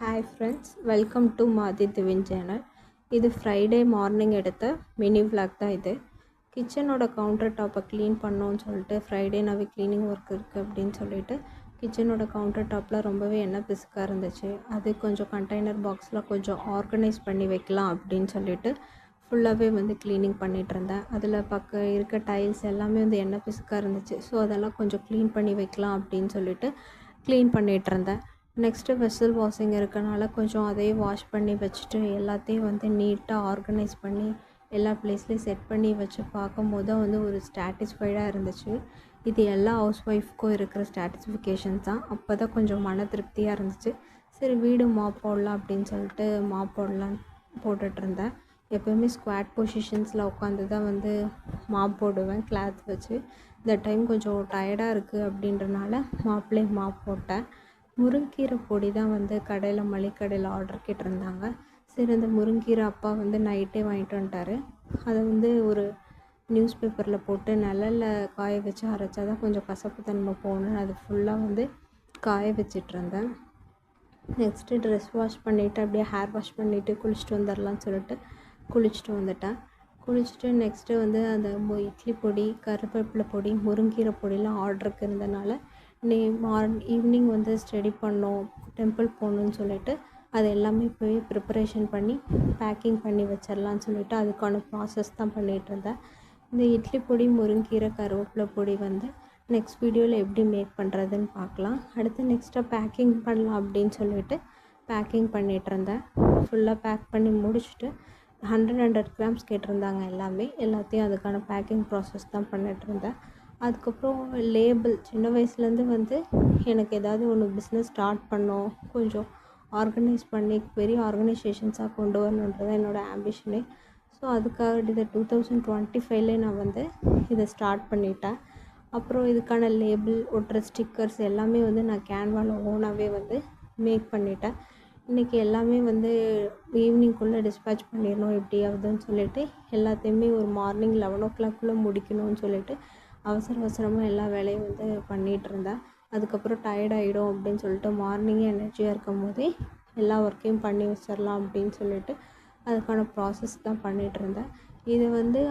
Hi friends, welcome to Madhi Divin channel. இது Friday morning எடுத்த mini vlog தான் இது. கிச்சனோட கவுண்டர் டாப்பை க்ளீன் பண்ணோன்னு சொல்லிட்டு ஃப்ரைடேனாவே க்ளீனிங் ஒர்க் இருக்குது அப்படின்னு சொல்லிட்டு கிச்சனோட கவுண்டர் டாப்பில் ரொம்பவே எண்ணெய் பிசுக்காக இருந்துச்சு. அது கொஞ்சம் கண்டெய்னர் பாக்ஸில் கொஞ்சம் ஆர்கனைஸ் பண்ணி வைக்கலாம் அப்படின்னு சொல்லிட்டு ஃபுல்லாகவே வந்து க்ளீனிங் பண்ணிகிட்டு இருந்தேன். அதில் இருக்க டைல்ஸ் எல்லாமே வந்து எண்ணெய் பிசுக்காக இருந்துச்சு. ஸோ அதெல்லாம் கொஞ்சம் க்ளீன் பண்ணி வைக்கலாம் அப்படின்னு சொல்லிட்டு க்ளீன் பண்ணிகிட்டு இருந்தேன். நெக்ஸ்ட்டு வெசல் வாஷிங் இருக்கனால கொஞ்சம் அதையும் வாஷ் பண்ணி வச்சுட்டு எல்லாத்தையும் வந்து நீட்டாக ஆர்கனைஸ் பண்ணி எல்லா ப்ளேஸ்லேயும் செட் பண்ணி வச்சு பார்க்கும்போது தான் வந்து ஒரு சாட்டிஸ்ஃபைடாக இருந்துச்சு. இது எல்லா ஹவுஸ் ஒய்ஃப்க்கும் இருக்கிற சாட்டிஸ்ஃபிகேஷன்ஸ் தான். அப்போ தான் கொஞ்சம் மன திருப்தியாக இருந்துச்சு. சரி வீடு மாப் போடலாம் அப்படின்னு சொல்லிட்டு மாப் போடலான்னு போட்டுட்ருந்தேன். எப்போயுமே ஸ்குவாட் பொசிஷன்ஸில் உட்காந்து தான் வந்து மாப் போடுவேன் கிளாத் வச்சு. இந்த டைம் கொஞ்சம் டயர்டாக இருக்குது அப்படின்றனால மாப் போட்டேன். முருங்கீரை பொடி தான் வந்து மளிகை கடையில் ஆர்டர் கேட்டிருந்தாங்க. சரி அந்த முருங்கீரை அப்பா வந்து நைட்டே வாங்கிட்டு வந்துட்டார். அதை வந்து ஒரு நியூஸ் பேப்பரில் போட்டு நிழல்ல காய வச்சு அரைச்சா தான் கொஞ்சம் கசப்பு தன்மை போகணுன்னு அது ஃபுல்லாக வந்து காய வச்சிட்ருந்தேன். நெக்ஸ்ட்டு ட்ரெஸ் வாஷ் பண்ணிவிட்டு அப்படியே ஹேர் வாஷ் பண்ணிவிட்டு குளிச்சுட்டு வந்துடலான்னு சொல்லிட்டு குளிச்சுட்டு வந்துட்டேன். குளிச்சுட்டு நெக்ஸ்ட்டு வந்து அந்த இட்லி பொடி, கருவேப்பிலை பொடி, முருங்கீரை பொடிலாம் ஆர்டருக்கு இருந்தனால ஈவினிங் வந்து ஸ்டடி பண்ணோம், டெம்பிள் போகணுன்னு சொல்லிட்டு அது எல்லாமே போய் ப்ரிப்பரேஷன் பண்ணி பேக்கிங் பண்ணி வச்சிடலான்னு சொல்லிட்டு அதுக்கான ப்ராசஸ் தான் பண்ணிகிட்ருந்தேன். இந்த இட்லி பொடி, முருங்கீரை, கருவேப்பிலை பொடி வந்து நெக்ஸ்ட் வீடியோவில் எப்படி மேக் பண்ணுறதுன்னு பார்க்கலாம். அடுத்து நெக்ஸ்ட்டாக பேக்கிங் பண்ணலாம் அப்படின்னு சொல்லிட்டு பேக்கிங் பண்ணிகிட்ருந்தேன். ஃபுல்லாக பேக் பண்ணி முடிச்சுட்டு 100 கிராம்ஸ் கேட்டிருந்தாங்க எல்லாத்தையும் அதுக்கான பேக்கிங் ப்ராசஸ் தான் பண்ணிகிட்ருந்தேன். அதுக்கப்புறம் லேபிள் சின்ன வயசுலேருந்து வந்து எனக்கு ஏதாவது ஒன்று பிஸ்னஸ் ஸ்டார்ட் பண்ணோம், கொஞ்சம் ஆர்கனைஸ் பண்ணி பெரிய ஆர்கனைசேஷன்ஸாக கொண்டு வரணுன்றது தான் என்னோடய ஆம்பிஷனே. ஸோ அதுக்காக இதை 2025 நான் வந்து இதை ஸ்டார்ட் பண்ணிட்டேன். அப்புறம் இதுக்கான லேபிள் ஒட்டுற ஸ்டிக்கர்ஸ் எல்லாமே வந்து நான் கேன்வாவில் ஓனாகவே வந்து மேக் பண்ணிட்டேன். இன்றைக்கி எல்லாமே வந்து ஈவினிங்குள்ளே டிஸ்பேட்ச் பண்ணிடணும் எப்படியாவதுன்னு சொல்லிட்டு எல்லாத்தையுமே ஒரு மார்னிங் 11 o'clock முடிக்கணும்னு சொல்லிட்டு அவசரமாக எல்லா வேலையும் வந்து பண்ணிகிட்ருந்தேன். அதுக்கப்புறம் டயர்ட் ஆகிடும் அப்படின்னு சொல்லிட்டு மார்னிங்கே எனர்ஜியாக இருக்கும் போதே எல்லா ஒர்க்கையும் பண்ணி வச்சிடலாம் அப்படின்னு சொல்லிட்டு அதுக்கான ப்ராசஸ் தான் பண்ணிகிட்ருந்தேன். இது வந்து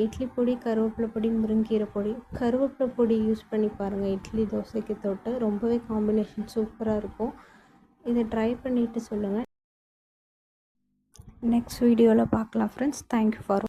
இட்லி பொடி, கருவேப்பிலை பொடி, முருங்கீரை பொடி, கருவேப்பிலை பொடி யூஸ் பண்ணி பாருங்கள். இட்லி தோசைக்கு தொட்டு ரொம்பவே காம்பினேஷன் சூப்பராக இருக்கும். இதை ட்ரை பண்ணிவிட்டு சொல்லுங்கள். நெக்ஸ்ட் வீடியோவில் பார்க்கலாம் ஃப்ரெண்ட்ஸ். Thank you for